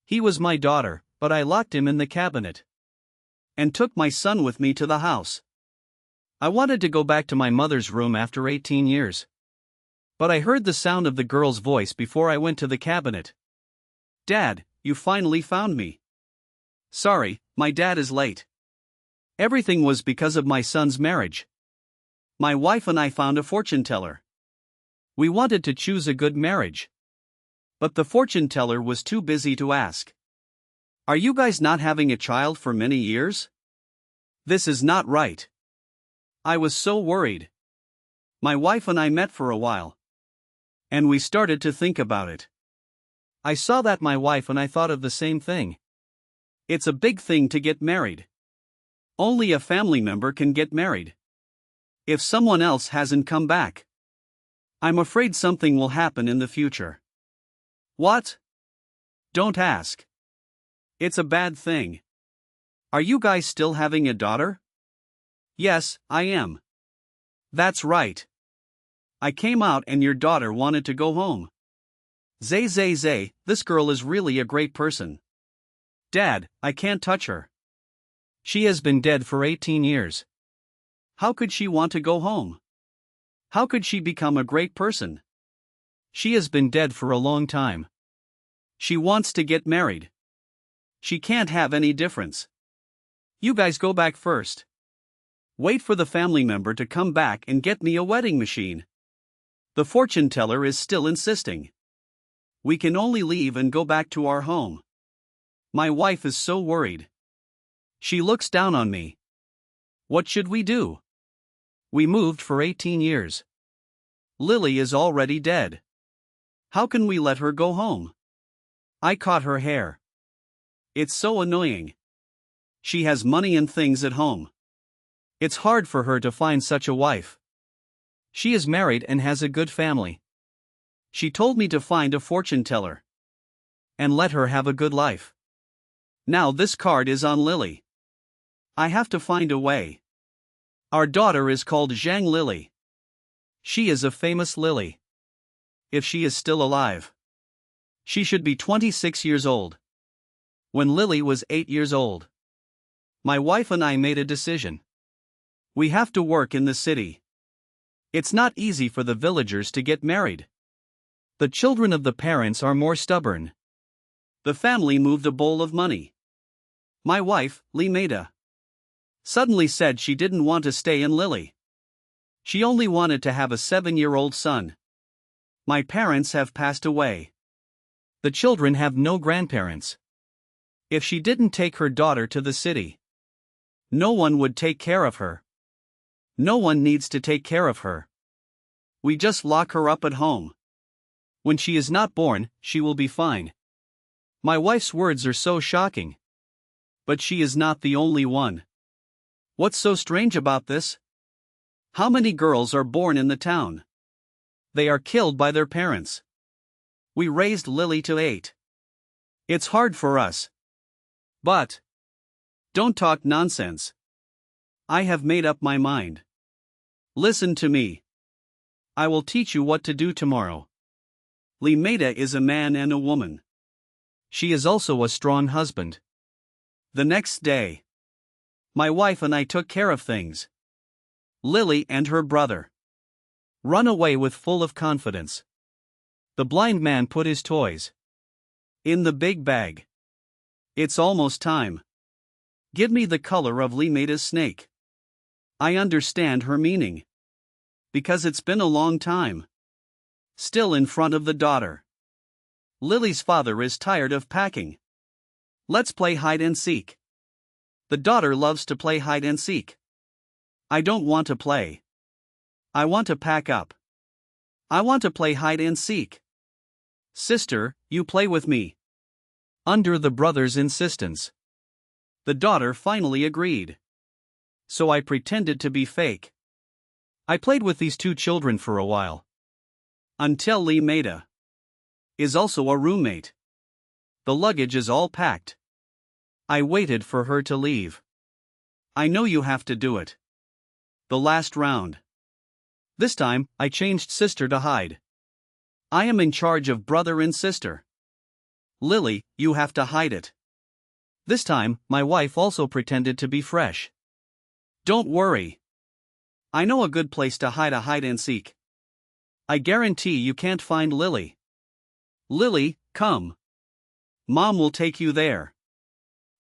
He was my daughter, but I locked him in the cabinet and took my son with me to the house. I wanted to go back to my mother's room after 18 years. But I heard the sound of the girl's voice before I went to the cabinet. "Dad, you finally found me." "Sorry, my dad is late. Everything was because of my son's marriage. My wife and I found a fortune teller. We wanted to choose a good marriage. But the fortune teller was too busy to ask. Are you guys not having a child for many years? This is not right." I was so worried. My wife and I met for a while. And we started to think about it. I saw that my wife and I thought of the same thing. It's a big thing to get married. Only a family member can get married. If someone else hasn't come back, I'm afraid something will happen in the future. What? Don't ask. It's a bad thing. Are you guys still having a daughter? Yes, I am. That's right. I came out and your daughter wanted to go home. Zay, this girl is really a great person. Dad, I can't touch her. She has been dead for 18 years. How could she want to go home? How could she become a great person? She has been dead for a long time. She wants to get married. She can't have any difference. You guys go back first. Wait for the family member to come back and get me a wedding machine. The fortune teller is still insisting. We can only leave and go back to our home. My wife is so worried. She looks down on me. What should we do? We moved for 18 years. Lily is already dead. How can we let her go home? I caught her hair. It's so annoying. She has money and things at home. It's hard for her to find such a wife. She is married and has a good family. She told me to find a fortune teller and let her have a good life. Now this card is on Lily. I have to find a way. Our daughter is called Zhang Lily. She is a famous lily. If she is still alive, she should be 26 years old. When Lily was 8 years old, my wife and I made a decision. We have to work in the city. It's not easy for the villagers to get married. The children of the parents are more stubborn. The family moved a bowl of money. My wife, Li Maida, suddenly said she didn't want to stay in Lily. She only wanted to have a 7-year-old son. My parents have passed away. The children have no grandparents. If she didn't take her daughter to the city, no one would take care of her. No one needs to take care of her. We just lock her up at home. When she is not born, she will be fine. My wife's words are so shocking. But she is not the only one. What's so strange about this? How many girls are born in the town? They are killed by their parents. We raised Lily to 8. It's hard for us. But don't talk nonsense. I have made up my mind. Listen to me. I will teach you what to do tomorrow. Li Maida is a man and a woman. She is also a strong husband. The next day, my wife and I took care of things. Lily and her brother run away with full of confidence. The blind man put his toys in the big bag. It's almost time. Give me the color of Li Maida's snake. I understand her meaning. Because it's been a long time. Still in front of the daughter. Lily's father is tired of packing. Let's play hide and seek. The daughter loves to play hide and seek. I don't want to play. I want to pack up. I want to play hide and seek. Sister, you play with me. Under the brother's insistence, the daughter finally agreed. So I pretended to be fake. I played with these two children for a while. Until Li Maida is also a roommate. The luggage is all packed. I waited for her to leave. I know you have to do it. The last round. This time, I changed sister to hide. I am in charge of brother and sister. Lily, you have to hide it. This time, my wife also pretended to be fresh. Don't worry. I know a good place to hide a hide and seek. I guarantee you can't find Lily. Lily, come. Mom will take you there.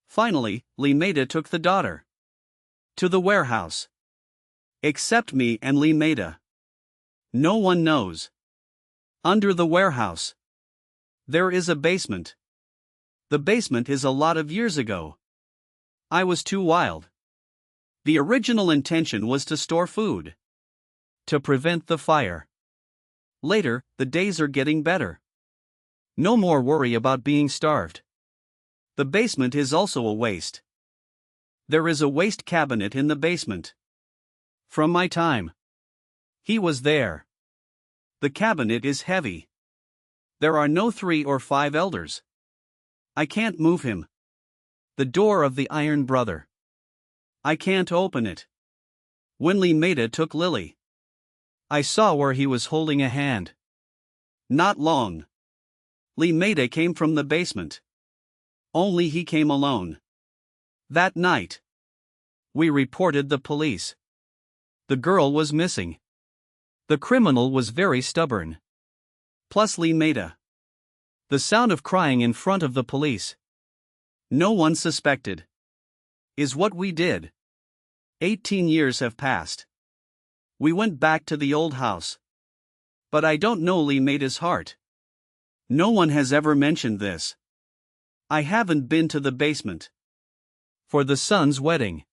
Finally, Lee Maida took the daughter to the warehouse. Except me and Lee Maida. No one knows. Under the warehouse, there is a basement. The basement is a lot of years ago. I was too wild. The original intention was to store food, to prevent the fire. Later, the days are getting better. No more worry about being starved. The basement is also a waste. There is a waste cabinet in the basement. From my time. He was there. The cabinet is heavy. There are no 3 or 5 elders. I can't move him. The door of the Iron Brother. I can't open it. When Lee Maida took Lily, I saw where he was holding a hand. Not long. Lee Maida came from the basement. Only he came alone. That night, we reported the police. The girl was missing. The criminal was very stubborn. Plus Lee Maida. The sound of crying in front of the police. No one suspected. Is what we did. 18 years have passed. We went back to the old house. But I don't know Lee Maida's heart. No one has ever mentioned this. I haven't been to the basement. For the son's wedding.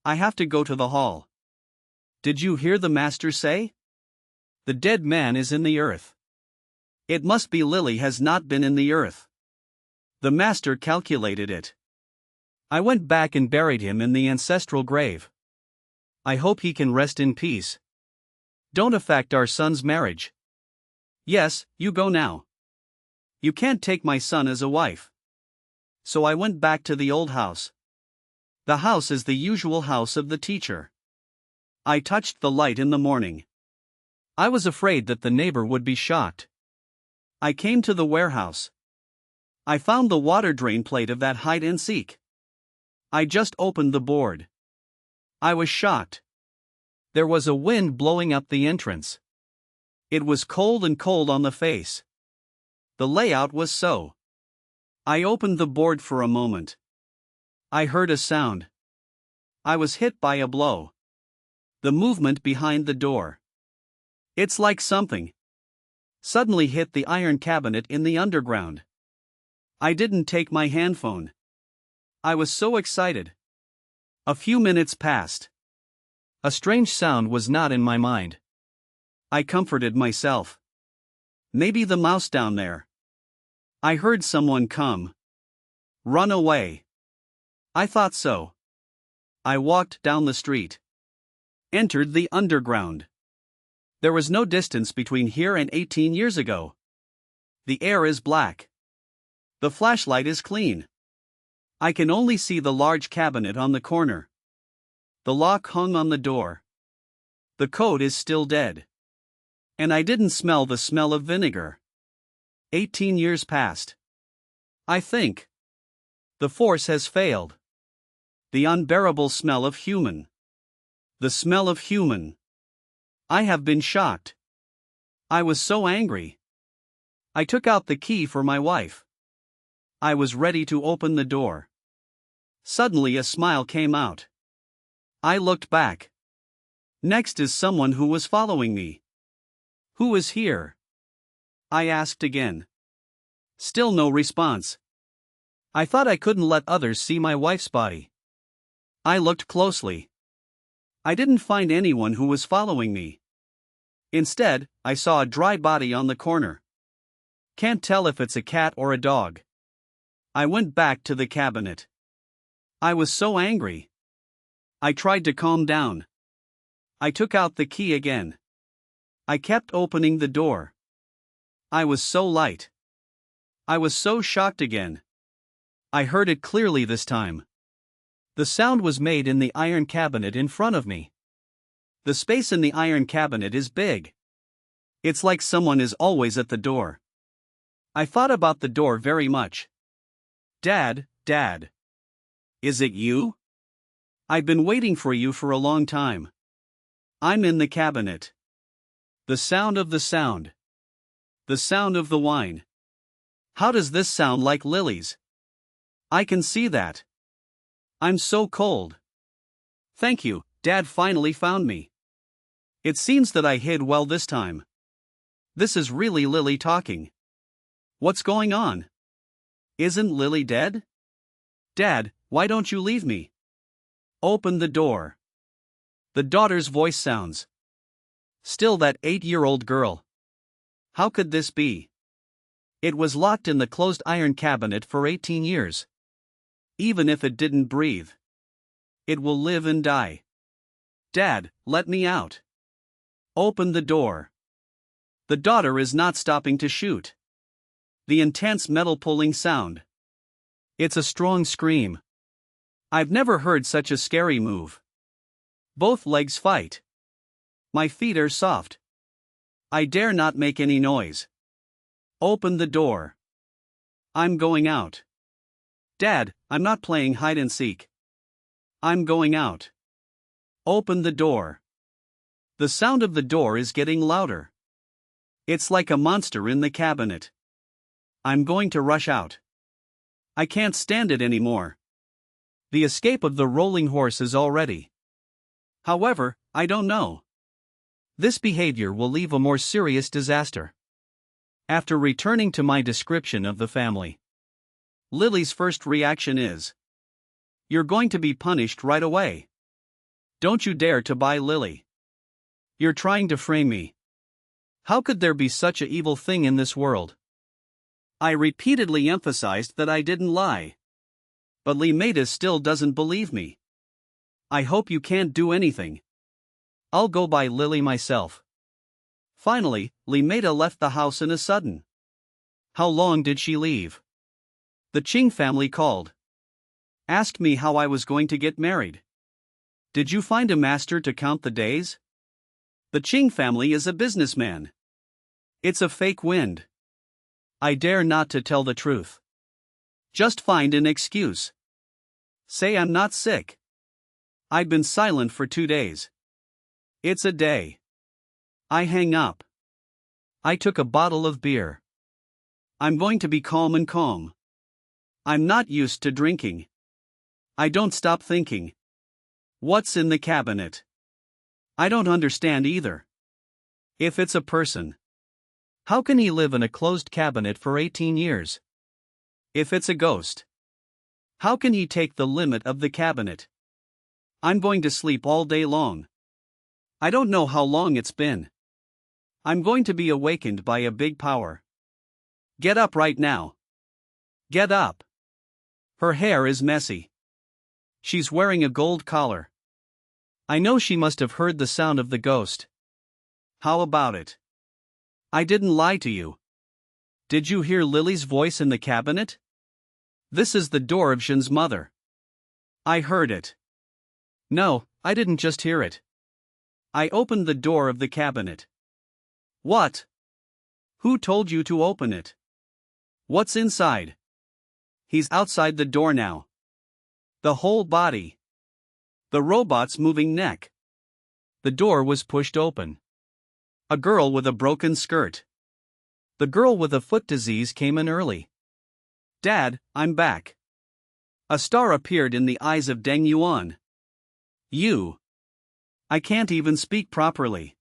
I have to go to the hall. Did you hear the master say? The dead man is in the earth. It must be Lily has not been in the earth. The master calculated it. I went back and buried him in the ancestral grave. I hope he can rest in peace. Don't affect our son's marriage. Yes, you go now. You can't take my son as a wife. So I went back to the old house. The house is the usual house of the teacher. I touched the light in the morning. I was afraid that the neighbor would be shocked. I came to the warehouse. I found the water drain plate of that hide and seek. I just opened the board. I was shocked. There was a wind blowing up the entrance. It was cold and cold on the face. The layout was so. I opened the board for a moment. I heard a sound. I was hit by a blow. The movement behind the door. It's like something suddenly hit the iron cabinet in the underground. I didn't take my handphone. I was so excited. A few minutes passed. A strange sound was not in my mind. I comforted myself. Maybe the mouse down there. I heard someone come. Run away. I thought so. I walked down the street. Entered the underground. There was no distance between here and 18 years ago. The air is black. The flashlight is clean. I can only see the large cabinet on the corner. The lock hung on the door. The code is still dead. And I didn't smell the smell of vinegar. 18 years passed. I think the force has failed. The unbearable smell of human. The smell of human. I have been shocked. I was so angry. I took out the key for my wife. I was ready to open the door. Suddenly a smile came out. I looked back. Next is someone who was following me. Who is here? I asked again. Still no response. I thought I couldn't let others see my wife's body. I looked closely. I didn't find anyone who was following me. Instead, I saw a dry body on the corner. Can't tell if it's a cat or a dog. I went back to the cabinet. I was so angry. I tried to calm down. I took out the key again. I kept opening the door. I was so light. I was so shocked again. I heard it clearly this time. The sound was made in the iron cabinet in front of me. The space in the iron cabinet is big. It's like someone is always at the door. I thought about the door very much. Dad. Is it you? I've been waiting for you for a long time. I'm in the cabinet. The sound of the sound. The sound of the wine. How does this sound like Lily's? I can see that. I'm so cold. Thank you, Dad finally found me. It seems that I hid well this time. This is really Lily talking. What's going on? Isn't Lily dead? Dad, why don't you leave me? Open the door. The daughter's voice sounds. Still that 8-year-old girl. How could this be? It was locked in the closed iron cabinet for 18 years. Even if it didn't breathe, it will live and die. Dad, let me out. Open the door. The daughter is not stopping to shoot. The intense metal pulling sound. It's a strong scream. I've never heard such a scary move. Both legs fight. My feet are soft. I dare not make any noise. Open the door. I'm going out. Dad, I'm not playing hide and seek. I'm going out. Open the door. The sound of the door is getting louder. It's like a monster in the cabinet. I'm going to rush out. I can't stand it anymore. The escape of the rolling horse is already. However, I don't know. This behavior will leave a more serious disaster. After returning to my description of the family, Lily's first reaction is, "You're going to be punished right away. Don't you dare to buy Lily. You're trying to frame me. How could there be such an evil thing in this world?" I repeatedly emphasized that I didn't lie. But Limeta still doesn't believe me. I hope you can't do anything. I'll go buy Lily myself. Finally, Limeta left the house in a sudden. How long did she leave? The Ching family called. Asked me how I was going to get married. Did you find a master to count the days? The Ching family is a businessman. It's a fake wind. I dare not to tell the truth. Just find an excuse. Say I'm not sick. I've been silent for 2 days. It's a day. I hang up. I took a bottle of beer. I'm going to be calm and calm. I'm not used to drinking. I don't stop thinking. What's in the cabinet? I don't understand either. If it's a person, how can he live in a closed cabinet for 18 years? If it's a ghost, how can he take the limit of the cabinet? I'm going to sleep all day long. I don't know how long it's been. I'm going to be awakened by a big power. Get up right now. Get up. Her hair is messy. She's wearing a gold collar. I know she must have heard the sound of the ghost. How about it? I didn't lie to you. Did you hear Lily's voice in the cabinet? This is the door of Shen's mother. I heard it. No, I didn't just hear it. I opened the door of the cabinet. What? Who told you to open it? What's inside? He's outside the door now. The whole body. The robot's moving neck. The door was pushed open. A girl with a broken skirt. The girl with a foot disease came in early. Dad, I'm back. A star appeared in the eyes of Deng Yuan. You. I can't even speak properly.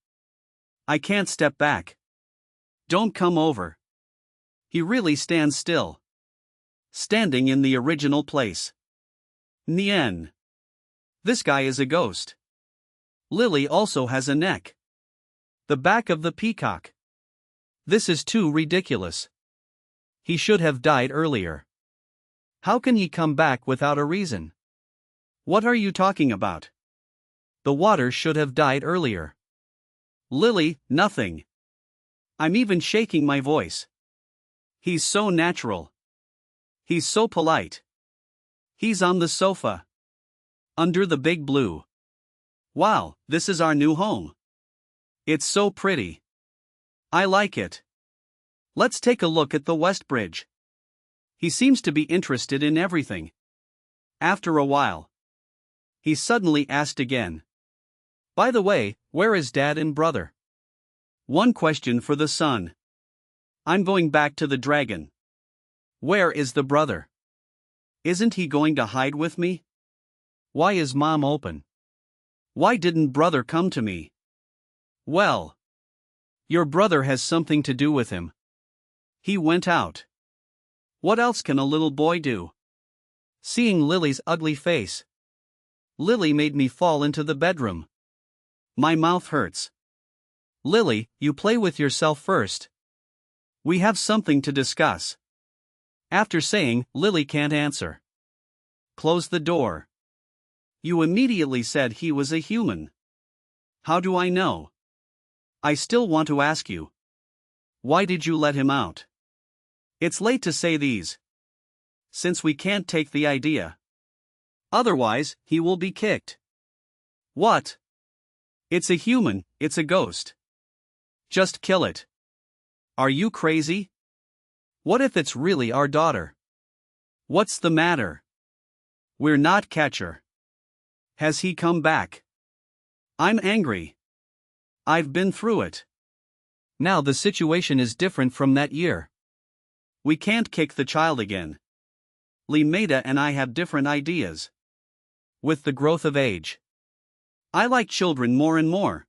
I can't step back. Don't come over. He really stands still. Standing in the original place. Nien. This guy is a ghost. Lily also has a neck. The back of the peacock. This is too ridiculous. He should have died earlier. How can he come back without a reason? What are you talking about? The water should have died earlier. Lily, nothing. I'm even shaking my voice. He's so natural. He's so polite. He's on the sofa. Under the big blue. Wow, this is our new home. It's so pretty. I like it. Let's take a look at the West Bridge. He seems to be interested in everything. After a while, he suddenly asked again. By the way, where is Dad and brother? One question for the son. I'm going back to the Dragon. Where is the brother? Isn't he going to hide with me? Why is Mom open? Why didn't brother come to me? Well, your brother has something to do with him. He went out. What else can a little boy do? Seeing Lily's ugly face, Lily made me fall into the bedroom. My mouth hurts. Lily, you play with yourself first. We have something to discuss. After saying, Lily can't answer. Close the door. You immediately said he was a human. How do I know? I still want to ask you. Why did you let him out? It's late to say these. Since we can't take the idea. Otherwise, he will be kicked. What? It's a human, it's a ghost. Just kill it. Are you crazy? What if it's really our daughter? What's the matter? We're not Catcher. Has he come back? I'm angry. I've been through it. Now the situation is different from that year. We can't kick the child again. Lee Maida and I have different ideas. With the growth of age, I like children more and more.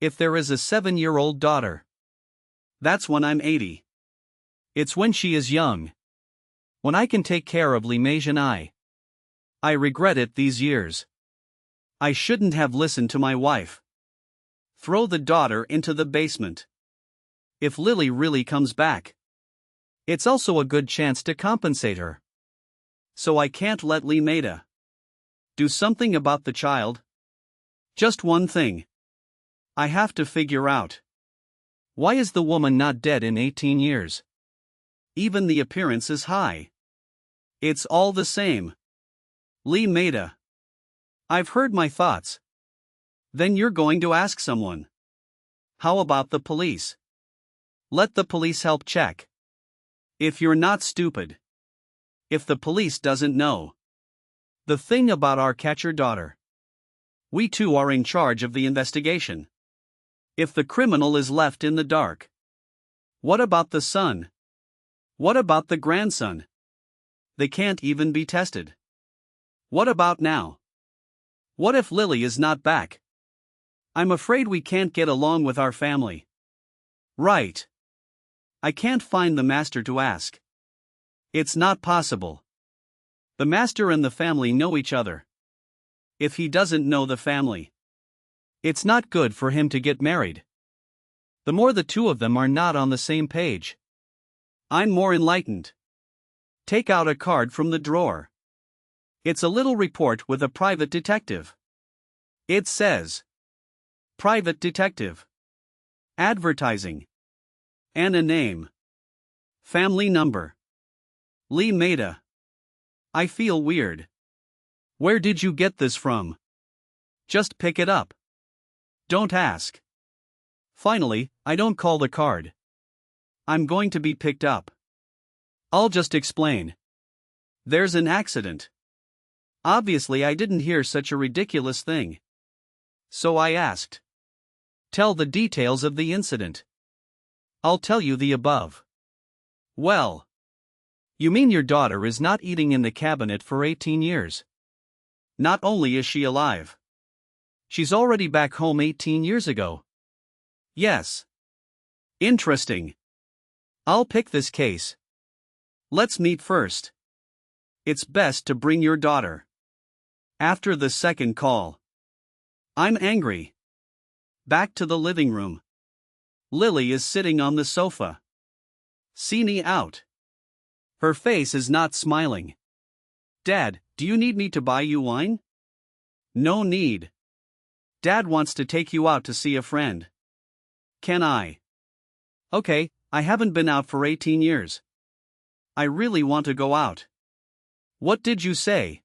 If there is a 7-year-old daughter, that's when I'm 80. It's when she is young. When I can take care of Limage and I regret it these years. I shouldn't have listened to my wife. Throw the daughter into the basement. If Lily really comes back, it's also a good chance to compensate her. So I can't let Lee Maida do something about the child. Just one thing. I have to figure out. Why is the woman not dead in 18 years? Even the appearance is high. It's all the same. Lee Maida. I've heard my thoughts. Then you're going to ask someone. How about the police? Let the police help check. If you're not stupid. If the police doesn't know. The thing about our Catcher daughter. We too are in charge of the investigation. If the criminal is left in the dark. What about the son? What about the grandson? They can't even be tested. What about now? What if Lily is not back? I'm afraid we can't get along with our family. Right. I can't find the master to ask. It's not possible. The master and the family know each other. If he doesn't know the family, it's not good for him to get married. The more the two of them are not on the same page. I'm more enlightened. Take out a card from the drawer. It's a little report with a private detective. It says, Private Detective. Advertising. And a name. Family number. Lee Maida. I feel weird. Where did you get this from? Just pick it up. Don't ask. Finally, I don't call the card. I'm going to be picked up. I'll just explain. There's an accident. Obviously, I didn't hear such a ridiculous thing. So I asked. Tell the details of the incident. I'll tell you the above. Well. You mean your daughter is not eating in the cabinet for 18 years? Not only is she alive. She's already back home 18 years ago. Yes. Interesting. I'll pick this case. Let's meet first. It's best to bring your daughter. After the second call. I'm angry. Back to the living room. Lily is sitting on the sofa. Seenie out. Her face is not smiling. Dad, do you need me to buy you wine? No need. Dad wants to take you out to see a friend. Can I? Okay, I haven't been out for 18 years. I really want to go out. What did you say?